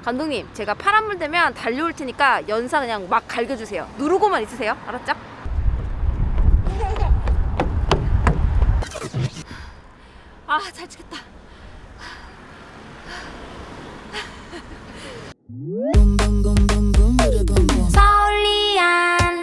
감독님, 제가 파란불 되면 달려올 테니까 연사 그냥 막 갈겨주세요. 누르고만 있으세요. 알았죠? 아, 잘 치겠다. 서울리안.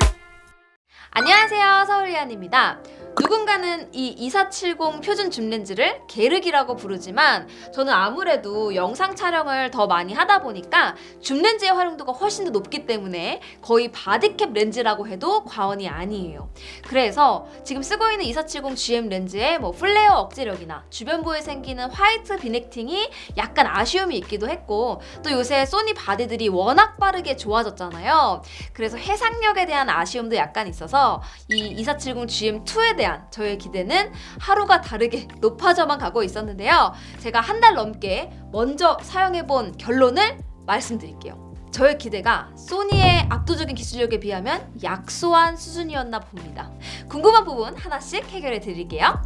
안녕하세요, 서울리안입니다. 누군가는 이 2470 표준 줌렌즈를 게르기라고 부르지만 저는 아무래도 영상 촬영을 더 많이 하다 보니까 줌렌즈의 활용도가 훨씬 더 높기 때문에 거의 바디캡 렌즈라고 해도 과언이 아니에요. 그래서 지금 쓰고 있는 2470 GM 렌즈의 플레어 억제력이나 주변부에 생기는 화이트 비넥팅이 약간 아쉬움이 있기도 했고, 또 요새 소니 바디들이 워낙 빠르게 좋아졌잖아요. 그래서 해상력에 대한 아쉬움도 약간 있어서 이 2470 GM2에 대한 저의 기대는 하루가 다르게 높아져만 가고 있었는데요. 제가 한 달 넘게 먼저 사용해본 결론을 말씀드릴게요. 저의 기대가 소니의 압도적인 기술력에 비하면 약소한 수준이었나 봅니다. 궁금한 부분 하나씩 해결해 드릴게요.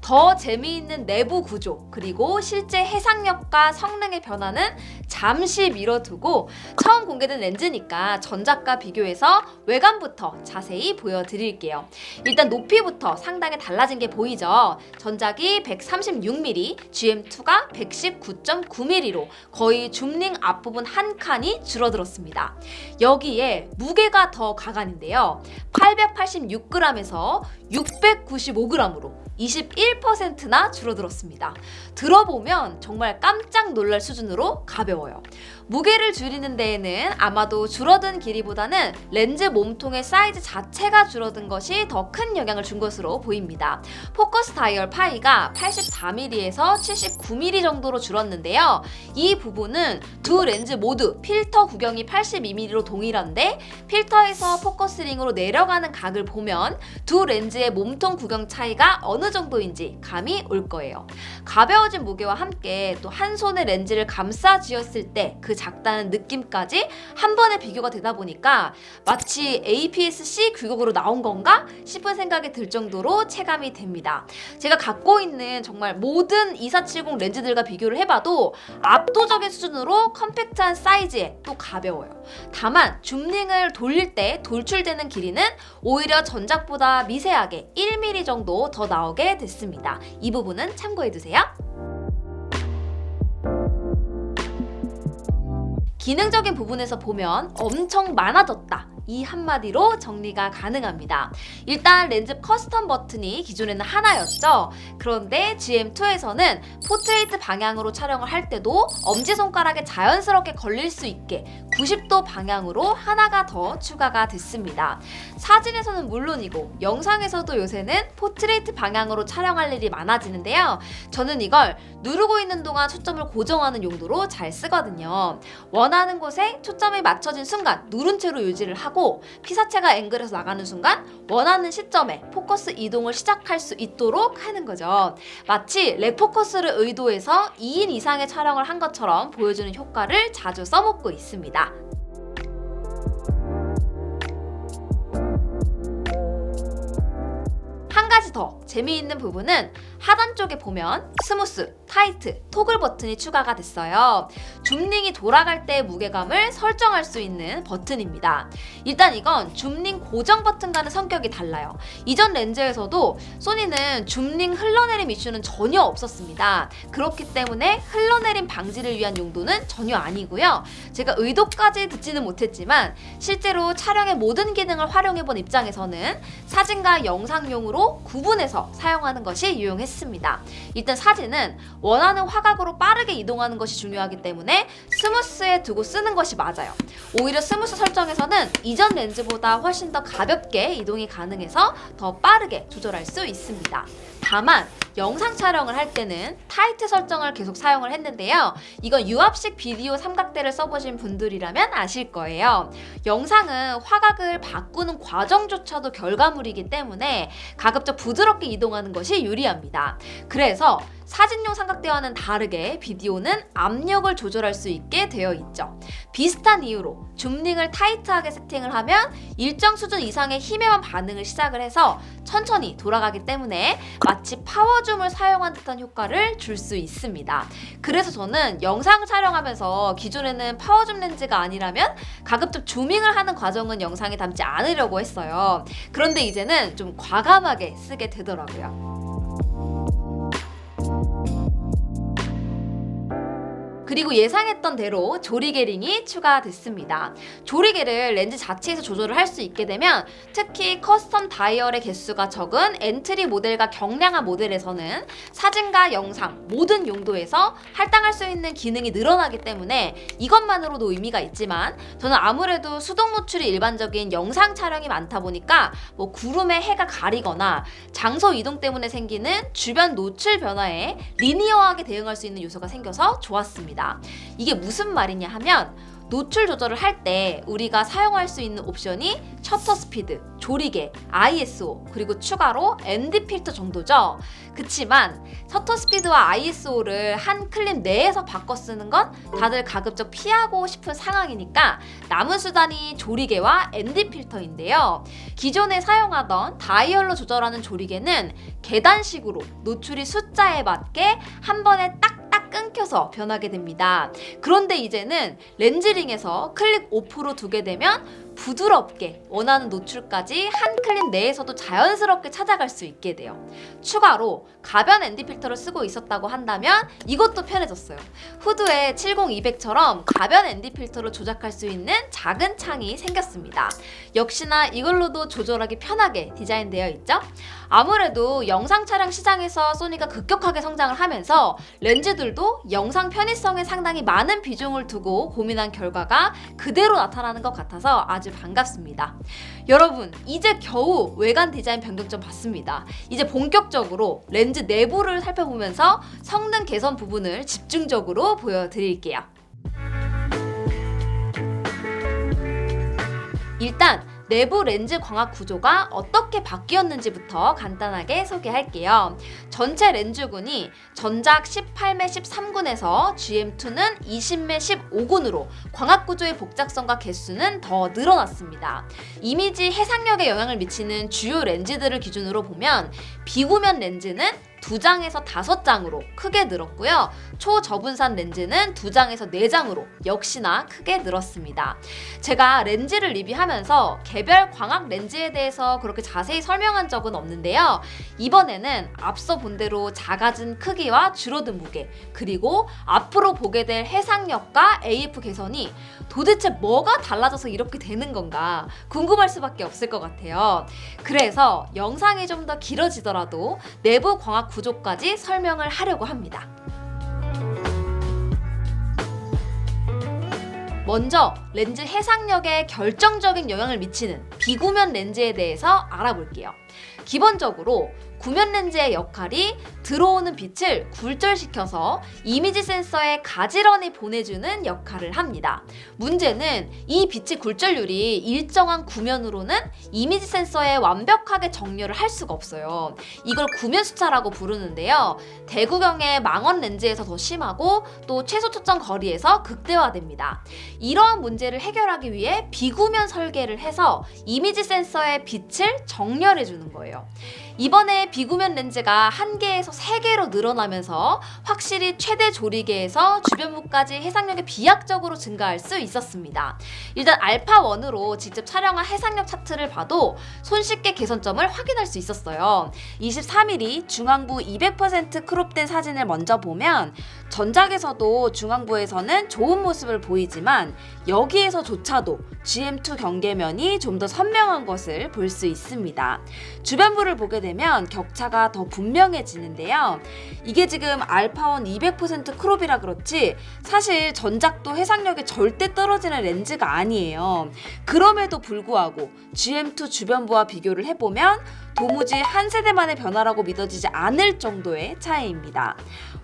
더 재미있는 내부 구조, 그리고 실제 해상력과 성능의 변화는 잠시 미뤄두고 처음 공개된 렌즈니까 전작과 비교해서 외관부터 자세히 보여드릴게요. 일단 높이부터 상당히 달라진 게 보이죠? 전작이 136mm, GM2가 119.9mm로 거의 줌링 앞부분 한 칸이 줄어들었습니다. 여기에 무게가 더 가관인데요. 886g에서 695g으로 21%나 줄어들었습니다. 들어보면 정말 깜짝 놀랄 수준으로 가벼워요. 무게를 줄이는 데에는 아마도 줄어든 길이보다는 렌즈 몸통의 사이즈 자체가 줄어든 것이 더 큰 영향을 준 것으로 보입니다. 포커스 다이얼 파이가 84mm에서 79mm 정도로 줄었는데요. 이 부분은 두 렌즈 모두 필터 구경이 82mm로 동일한데 필터에서 포커스링으로 내려가는 각을 보면 두 렌즈의 몸통 구경 차이가 어느 정도인지 감이 올 거예요. 가벼워진 무게와 함께 또 한 손에 렌즈를 감싸 쥐었을 때 그 작다는 느낌까지 한 번에 비교가 되다 보니까 마치 APS-C 규격으로 나온 건가 싶은 생각이 들 정도로 체감이 됩니다. 제가 갖고 있는 정말 모든 2470 렌즈들과 비교를 해봐도 압도적인 수준으로 컴팩트한 사이즈에 또 가벼워요. 다만 줌링을 돌릴 때 돌출되는 길이는 오히려 전작보다 미세하게 1mm 정도 더 나오게 됐습니다. 이 부분은 참고해두세요. 기능적인 부분에서 보면 엄청 많아졌다. 이 한마디로 정리가 가능합니다. 일단 렌즈 커스텀 버튼이 기존에는 하나였죠. 그런데 GM2에서는 포트레이트 방향으로 촬영을 할 때도 엄지손가락에 자연스럽게 걸릴 수 있게 90도 방향으로 하나가 더 추가가 됐습니다. 사진에서는 물론이고 영상에서도 요새는 포트레이트 방향으로 촬영할 일이 많아지는데요. 저는 이걸 누르고 있는 동안 초점을 고정하는 용도로 잘 쓰거든요. 원하는 곳에 초점이 맞춰진 순간 누른 채로 유지를 하고 피사체가 앵글에서 나가는 순간 원하는 시점에 포커스 이동을 시작할 수 있도록 하는 거죠. 마치 렉포커스를 의도해서 2인 이상의 촬영을 한 것처럼 보여주는 효과를 자주 써먹고 있습니다. 한 가지 더 재미있는 부분은 하단 쪽에 보면 스무스, 타이트, 토글 버튼이 추가가 됐어요. 줌링이 돌아갈 때의 무게감을 설정할 수 있는 버튼입니다. 일단 이건 줌링 고정 버튼과는 성격이 달라요. 이전 렌즈에서도 소니는 줌링 흘러내림 이슈는 전혀 없었습니다. 그렇기 때문에 흘러내림 방지를 위한 용도는 전혀 아니고요. 제가 의도까지 듣지는 못했지만 실제로 촬영의 모든 기능을 활용해본 입장에서는 사진과 영상용으로 구분해서 사용하는 것이 유용했습니다. 일단 사진은 원하는 화각으로 빠르게 이동하는 것이 중요하기 때문에 스무스에 두고 쓰는 것이 맞아요. 오히려 스무스 설정에서는 이전 렌즈보다 훨씬 더 가볍게 이동이 가능해서 더 빠르게 조절할 수 있습니다. 다만 영상 촬영을 할 때는 타이트 설정을 계속 사용을 했는데요. 이건 유압식 비디오 삼각대를 써보신 분들이라면 아실 거예요. 영상은 화각을 바꾸는 과정조차도 결과물이기 때문에 가급적 부드럽게 이동하는 것이 유리합니다. 그래서 사진용 삼각대와는 다르게 비디오는 압력을 조절할 수 있게 되어 있죠. 비슷한 이유로 줌링을 타이트하게 세팅을 하면 일정 수준 이상의 힘에만 반응을 시작을 해서 천천히 돌아가기 때문에 마치 파워줌을 사용한 듯한 효과를 줄 수 있습니다. 그래서 저는 영상 촬영하면서 기존에는 파워줌 렌즈가 아니라면 가급적 줌밍을 하는 과정은 영상에 담지 않으려고 했어요. 그런데 이제는 좀 과감하게 쓰게 되더라고요. 그리고 예상했던 대로 조리개링이 추가됐습니다. 조리개를 렌즈 자체에서 조절을 할 수 있게 되면 특히 커스텀 다이얼의 개수가 적은 엔트리 모델과 경량화 모델에서는 사진과 영상 모든 용도에서 할당할 수 있는 기능이 늘어나기 때문에 이것만으로도 의미가 있지만 저는 아무래도 수동 노출이 일반적인 영상 촬영이 많다 보니까 뭐 구름에 해가 가리거나 장소 이동 때문에 생기는 주변 노출 변화에 리니어하게 대응할 수 있는 요소가 생겨서 좋았습니다. 이게 무슨 말이냐 하면 노출 조절을 할 때 우리가 사용할 수 있는 옵션이 셔터 스피드, 조리개, ISO, 그리고 추가로 ND 필터 정도죠. 그치만 셔터 스피드와 ISO를 한 클립 내에서 바꿔 쓰는 건 다들 가급적 피하고 싶은 상황이니까 남은 수단이 조리개와 ND 필터인데요. 기존에 사용하던 다이얼로 조절하는 조리개는 계단식으로 노출이 숫자에 맞게 한 번에 딱 끊겨서 변하게 됩니다. 그런데 이제는 렌즈링에서 클릭 오프로 두게 되면 부드럽게 원하는 노출까지 한 클립 내에서도 자연스럽게 찾아갈 수 있게 돼요. 추가로 가변 ND 필터를 쓰고 있었다고 한다면 이것도 편해졌어요. 후드에 70200처럼 가변 ND 필터를 조작할 수 있는 작은 창이 생겼습니다. 역시나 이걸로도 조절하기 편하게 디자인되어 있죠. 아무래도 영상 촬영 시장에서 소니가 급격하게 성장을 하면서 렌즈들도 영상 편의성에 상당히 많은 비중을 두고 고민한 결과가 그대로 나타나는 것 같아서 아주 반갑습니다. 여러분, 이제 겨우 외관 디자인 변경 좀 봤습니다. 이제 본격적으로 렌즈 내부를 살펴보면서 성능 개선 부분을 집중적으로 보여드릴게요. 일단 내부 렌즈 광학 구조가 어떻게 바뀌었는지부터 간단하게 소개할게요. 전체 렌즈군이 전작 18매 13군에서 GM2는 20매 15군으로 광학 구조의 복잡성과 개수는 더 늘어났습니다. 이미지 해상력에 영향을 미치는 주요 렌즈들을 기준으로 보면 비구면 렌즈는 2장에서 5장으로 크게 늘었고요. 초저분산 렌즈는 2장에서 4장으로 역시나 크게 늘었습니다. 제가 렌즈를 리뷰하면서 개별 광학 렌즈에 대해서 그렇게 자세히 설명한 적은 없는데요. 이번에는 앞서 본 대로 작아진 크기와 줄어든 무게, 그리고 앞으로 보게 될 해상력과 AF 개선이 도대체 뭐가 달라져서 이렇게 되는 건가 궁금할 수밖에 없을 것 같아요. 그래서 영상이 좀 더 길어지더라도 내부 광학 구조까지 설명을 하려고 합니다. 먼저 렌즈 해상력에 결정적인 영향을 미치는 비구면 렌즈에 대해서 알아볼게요. 기본적으로 구면 렌즈의 역할이 들어오는 빛을 굴절시켜서 이미지 센서에 가지런히 보내주는 역할을 합니다. 문제는 이 빛의 굴절률이 일정한 구면으로는 이미지 센서에 완벽하게 정렬을 할 수가 없어요. 이걸 구면 수차라고 부르는데요. 대구경의 망원 렌즈에서 더 심하고 또 최소 초점 거리에서 극대화됩니다. 이러한 문제를 해결하기 위해 비구면 설계를 해서 이미지 센서의 빛을 정렬해 주는 거예요. 이번에 비구면 렌즈가 1개에서 3개로 늘어나면서 확실히 최대 조리개에서 주변부까지 해상력이 비약적으로 증가할 수 있었습니다. 일단 알파1으로 직접 촬영한 해상력 차트를 봐도 손쉽게 개선점을 확인할 수 있었어요. 23mm 중앙부 200% 크롭된 사진을 먼저 보면 전작에서도 중앙부에서는 좋은 모습을 보이지만 여기에서조차도 GM2 경계면이 좀 더 선명한 것을 볼 수 있습니다. 주변부를 보게 되면 격차가 더 분명해지는데요. 이게 지금 알파1 200% 크롭이라 그렇지 사실 전작도 해상력이 절대 떨어지는 렌즈가 아니에요. 그럼에도 불구하고 GM2 주변부와 비교를 해보면 도무지 한 세대만의 변화라고 믿어지지 않을 정도의 차이입니다.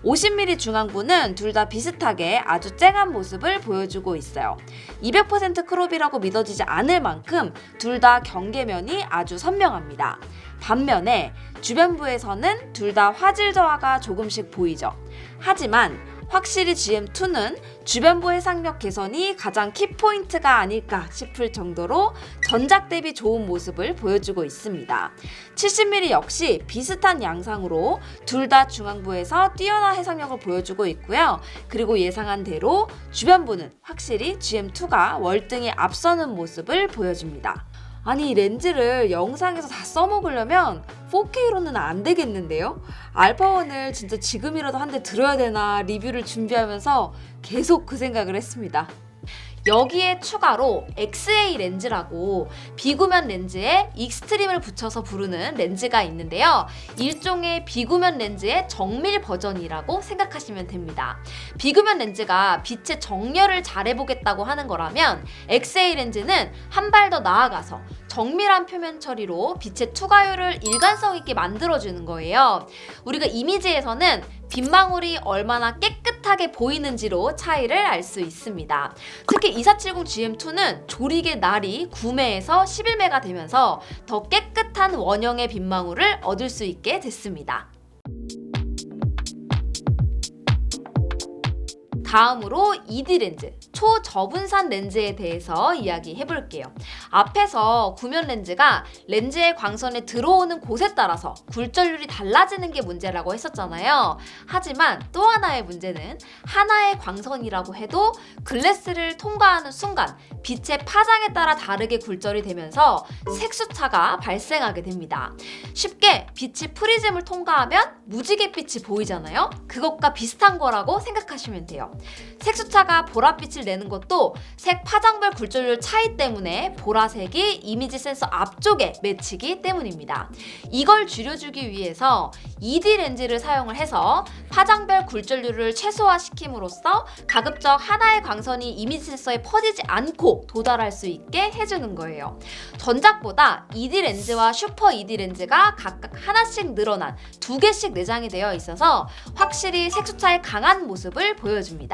50mm 중앙부는 둘 다 비슷하게 아주 쨍한 모습을 보여주고 있어요. 200% 크롭이라고 믿어지지 않을 만큼 둘 다 경계면이 아주 선명합니다. 반면에 주변부에서는 둘 다 화질 저하가 조금씩 보이죠. 하지만 확실히 GM2는 주변부 해상력 개선이 가장 키포인트가 아닐까 싶을 정도로 전작 대비 좋은 모습을 보여주고 있습니다. 70mm 역시 비슷한 양상으로 둘 다 중앙부에서 뛰어난 해상력을 보여주고 있고요. 그리고 예상한 대로 주변부는 확실히 GM2가 월등히 앞서는 모습을 보여줍니다. 아니, 이 렌즈를 영상에서 다 써먹으려면 4K로는 안 되겠는데요? 알파1을 진짜 지금이라도 한 대 들어야 되나 리뷰를 준비하면서 계속 그 생각을 했습니다. 여기에 추가로 XA 렌즈라고 비구면 렌즈에 익스트림을 붙여서 부르는 렌즈가 있는데요. 일종의 비구면 렌즈의 정밀 버전이라고 생각하시면 됩니다. 비구면 렌즈가 빛의 정렬을 잘해보겠다고 하는 거라면 XA 렌즈는 한 발 더 나아가서 정밀한 표면 처리로 빛의 투과율을 일관성 있게 만들어주는 거예요. 우리가 이미지에서는 빛망울이 얼마나 깨끗하게 보이는지로 차이를 알 수 있습니다. 특히 2470GM2는 조리개 날이 9매에서 11매가 되면서 더 깨끗한 원형의 빛망울을 얻을 수 있게 됐습니다. 다음으로 ED 렌즈, 초저분산 렌즈에 대해서 이야기해 볼게요. 앞에서 구면 렌즈가 렌즈의 광선에 들어오는 곳에 따라서 굴절률이 달라지는 게 문제라고 했었잖아요. 하지만 또 하나의 문제는 하나의 광선이라고 해도 글래스를 통과하는 순간 빛의 파장에 따라 다르게 굴절이 되면서 색수차가 발생하게 됩니다. 쉽게 빛이 프리즘을 통과하면 무지갯빛이 보이잖아요. 그것과 비슷한 거라고 생각하시면 돼요. 색수차가 보랏빛을 내는 것도 색 파장별 굴절률 차이 때문에 보라색이 이미지 센서 앞쪽에 맺히기 때문입니다. 이걸 줄여주기 위해서 ED 렌즈를 사용을 해서 파장별 굴절률을 최소화시킴으로써 가급적 하나의 광선이 이미지 센서에 퍼지지 않고 도달할 수 있게 해주는 거예요. 전작보다 ED 렌즈와 슈퍼 ED 렌즈가 각각 하나씩 늘어난 2개씩 내장이 되어 있어서 확실히 색수차의 강한 모습을 보여줍니다.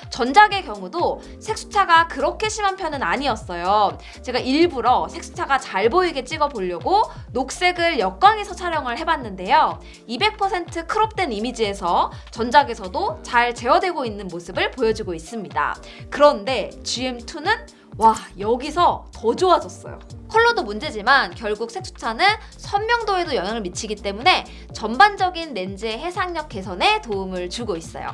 전작의 경우도 색수차가 그렇게 심한 편은 아니었어요. 제가 일부러 색수차가 잘 보이게 찍어보려고 녹색을 역광에서 촬영을 해봤는데요. 200% 크롭된 이미지에서 전작에서도 잘 제어되고 있는 모습을 보여주고 있습니다. 그런데 GM2는 와, 여기서 더 좋아졌어요. 컬러도 문제지만 결국 색수차는 선명도에도 영향을 미치기 때문에 전반적인 렌즈의 해상력 개선에 도움을 주고 있어요.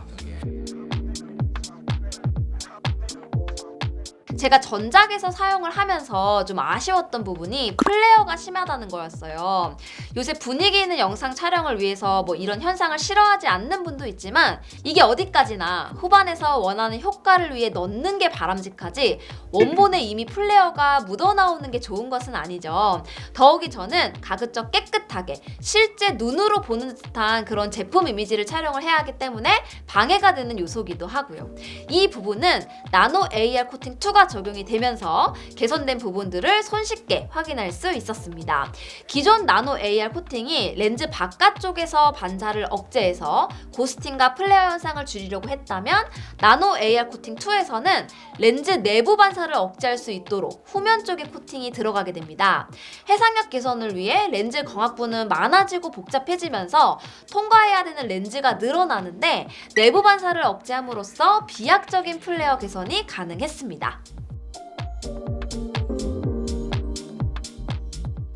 제가 전작에서 사용을 하면서 좀 아쉬웠던 부분이 플레어가 심하다는 거였어요. 요새 분위기 있는 영상 촬영을 위해서 뭐 이런 현상을 싫어하지 않는 분도 있지만 이게 어디까지나 후반에서 원하는 효과를 위해 넣는 게 바람직하지 원본에 이미 플레어가 묻어나오는 게 좋은 것은 아니죠. 더욱이 저는 가급적 깨끗하게 실제 눈으로 보는 듯한 그런 제품 이미지를 촬영을 해야 하기 때문에 방해가 되는 요소기도 하고요. 이 부분은 나노 AR 코팅 2가 적용이 되면서 개선된 부분들을 손쉽게 확인할 수 있었습니다. 기존 나노 AR 코팅이 렌즈 바깥쪽에서 반사를 억제해서 고스팅과 플레어 현상을 줄이려고 했다면 나노 AR 코팅 2에서는 렌즈 내부 반사를 억제할 수 있도록 후면 쪽에 코팅이 들어가게 됩니다. 해상력 개선을 위해 렌즈 광학부는 많아지고 복잡해지면서 통과해야 되는 렌즈가 늘어나는데 내부 반사를 억제함으로써 비약적인 플레어 개선이 가능했습니다.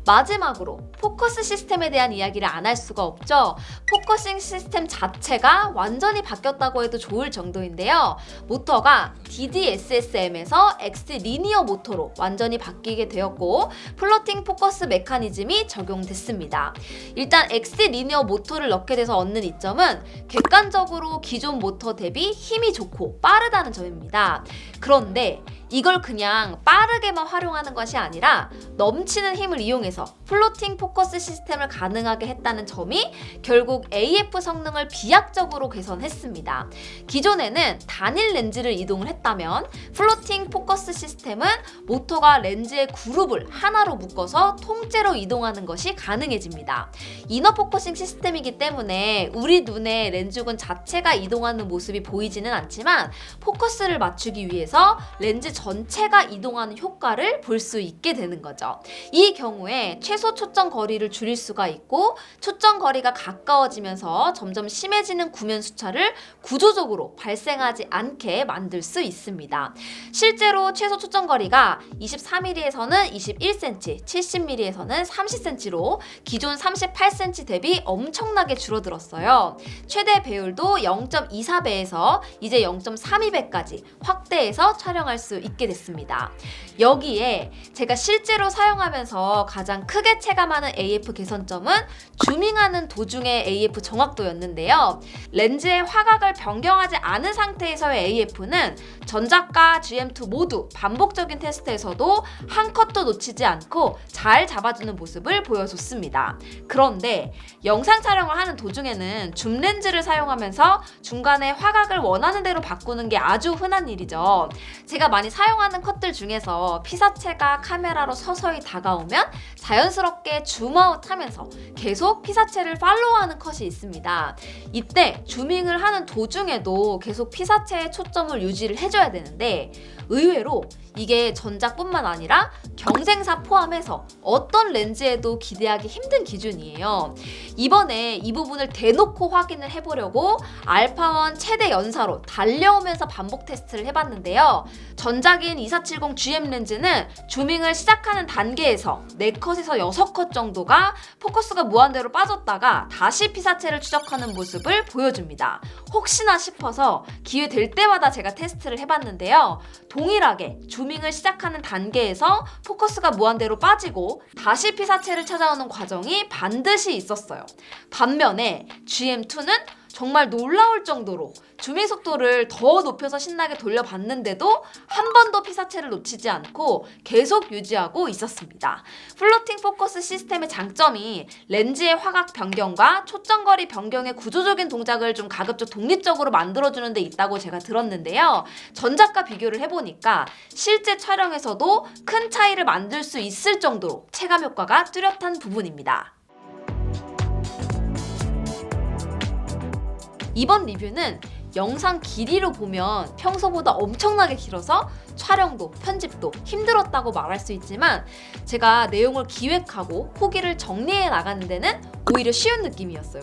마지막으로 포커스 시스템에 대한 이야기를 안 할 수가 없죠. 포커싱 시스템 자체가 완전히 바뀌었다고 해도 좋을 정도인데요. 모터가 DD-SSM에서 X 리니어 모터로 완전히 바뀌게 되었고 플로팅 포커스 메커니즘이 적용됐습니다. 일단 X 리니어 모터를 넣게 돼서 얻는 이점은 객관적으로 기존 모터 대비 힘이 좋고 빠르다는 점입니다. 그런데 이걸 그냥 빠르게만 활용하는 것이 아니라 넘치는 힘을 이용해서 플로팅 포커스 시스템을 가능하게 했다는 점이 결국 AF 성능을 비약적으로 개선했습니다. 기존에는 단일 렌즈를 이동을 했다면 플로팅 포커스 시스템은 모터가 렌즈의 그룹을 하나로 묶어서 통째로 이동하는 것이 가능해집니다. 이너 포커싱 시스템이기 때문에 우리 눈에 렌즈군 자체가 이동하는 모습이 보이지는 않지만 포커스를 맞추기 위해서 렌즈 전체가 이동하는 효과를 볼 수 있게 되는 거죠. 이 경우에 최소 초점 거리를 줄일 수가 있고 초점 거리가 가까워지면서 점점 심해지는 구면 수차를 구조적으로 발생하지 않게 만들 수 있습니다. 실제로 최소 초점 거리가 23mm에서는 21cm, 70mm에서는 30cm로 기존 38cm 대비 엄청나게 줄어들었어요. 최대 배율도 0.24배에서 이제 0.32배까지 확대해서 촬영할 수 있게 됐습니다. 여기에 제가 실제로 사용하면서 가장 크게 체감하는 AF 개선점은 주밍하는 도중의 AF 정확도였는데요. 렌즈의 화각을 변경하지 않은 상태에서의 AF는 전작과 GM2 모두 반복적인 테스트에서도 한 컷도 놓치지 않고 잘 잡아주는 모습을 보여줬습니다. 그런데 영상 촬영을 하는 도중에는 줌 렌즈를 사용하면서 중간에 화각을 원하는 대로 바꾸는 게 아주 흔한 일이죠. 제가 많이 사용하는 컷들 중에서 피사체가 카메라로 서서히 다가오면 자연스럽게 줌아웃 하면서 계속 피사체를 팔로우하는 컷이 있습니다. 이때 주밍을 하는 도중에도 계속 피사체의 초점을 유지를 해줘야 되는데 의외로 이게 전작뿐만 아니라 경쟁사 포함해서 어떤 렌즈에도 기대하기 힘든 기준이에요. 이번에 이 부분을 대놓고 확인을 해보려고 알파1 최대 연사로 달려오면서 반복 테스트를 해봤는데요. 전작인 2470GM 렌즈는 주밍을 시작하는 단계에서 4컷에서 6컷 정도가 포커스가 무한대로 빠졌다가 다시 피사체를 추적하는 모습을 보여줍니다. 혹시나 싶어서 기회 될 때마다 제가 테스트를 해봤는데요. 동일하게 주밍을 시작하는 단계에서 포커스가 무한대로 빠지고 다시 피사체를 찾아오는 과정이 반드시 있었어요. 반면에 GM2는 정말 놀라울 정도로 주밍 속도를 더 높여서 신나게 돌려봤는데도 한 번도 피사체를 놓치지 않고 계속 유지하고 있었습니다. 플로팅 포커스 시스템의 장점이 렌즈의 화각 변경과 초점거리 변경의 구조적인 동작을 좀 가급적 독립적으로 만들어주는 데 있다고 제가 들었는데요. 전작과 비교를 해보니까 실제 촬영에서도 큰 차이를 만들 수 있을 정도로 체감 효과가 뚜렷한 부분입니다. 이번 리뷰는 영상 길이로 보면 평소보다 엄청나게 길어서 촬영도 편집도 힘들었다고 말할 수 있지만 제가 내용을 기획하고 후기를 정리해 나가는 데는 오히려 쉬운 느낌이었어요.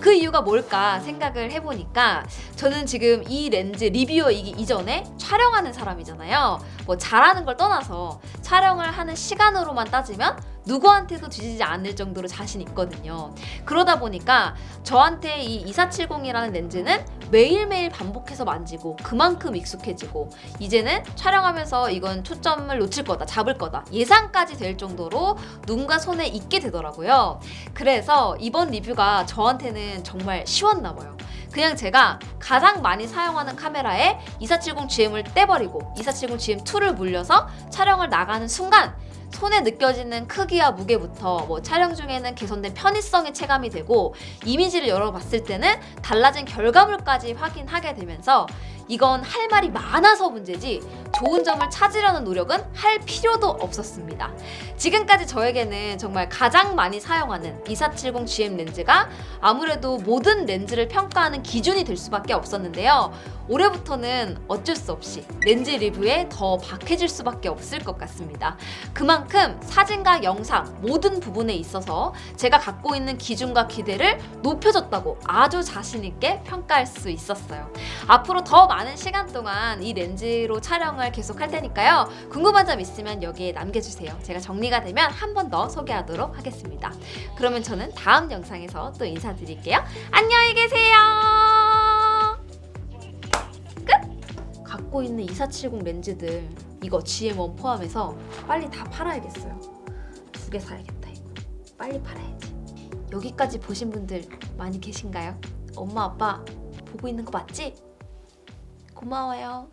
그 이유가 뭘까 생각을 해보니까 저는 지금 이 렌즈 리뷰어이기 이전에 촬영하는 사람이잖아요. 뭐 잘하는 걸 떠나서 촬영을 하는 시간으로만 따지면 누구한테도 뒤지지 않을 정도로 자신 있거든요. 그러다 보니까 저한테 이 2470이라는 렌즈는 매일매일 반복해서 만지고 그만큼 익숙해지고 이제는 촬영하면서 이건 초점을 놓칠 거다, 잡을 거다 예상까지 될 정도로 눈과 손에 익게 되더라고요. 그래서 이번 리뷰가 저한테는 정말 쉬웠나 봐요. 그냥 제가 가장 많이 사용하는 카메라에 2470GM을 떼버리고 2470GM2를 물려서 촬영을 나가는 순간 손에 느껴지는 크기와 무게부터 뭐 촬영 중에는 개선된 편의성이 체감이 되고 이미지를 열어봤을 때는 달라진 결과물까지 확인하게 되면서 이건 할 말이 많아서 문제지 좋은 점을 찾으려는 노력은 할 필요도 없었습니다. 지금까지 저에게는 정말 가장 많이 사용하는 2470GM 렌즈가 아무래도 모든 렌즈를 평가하는 기준이 될 수밖에 없었는데요. 올해부터는 어쩔 수 없이 렌즈 리뷰에 더 박해질 수밖에 없을 것 같습니다. 그만큼 사진과 영상 모든 부분에 있어서 제가 갖고 있는 기준과 기대를 높여줬다고 아주 자신 있게 평가할 수 있었어요. 앞으로 더 많은 시간 동안 이 렌즈로 촬영을 계속 할 테니까요. 궁금한 점 있으면 여기에 남겨주세요. 제가 정리가 되면 한 번 더 소개하도록 하겠습니다. 그러면 저는 다음 영상에서 또 인사드릴게요. 안녕히 계세요. 끝! 갖고 있는 2470 렌즈들 이거 GM1 포함해서 빨리 다 팔아야겠어요. 2개 사야겠다 이거. 빨리 팔아야지. 여기까지 보신 분들 많이 계신가요? 엄마 아빠 보고 있는 거 맞지? 고마워요.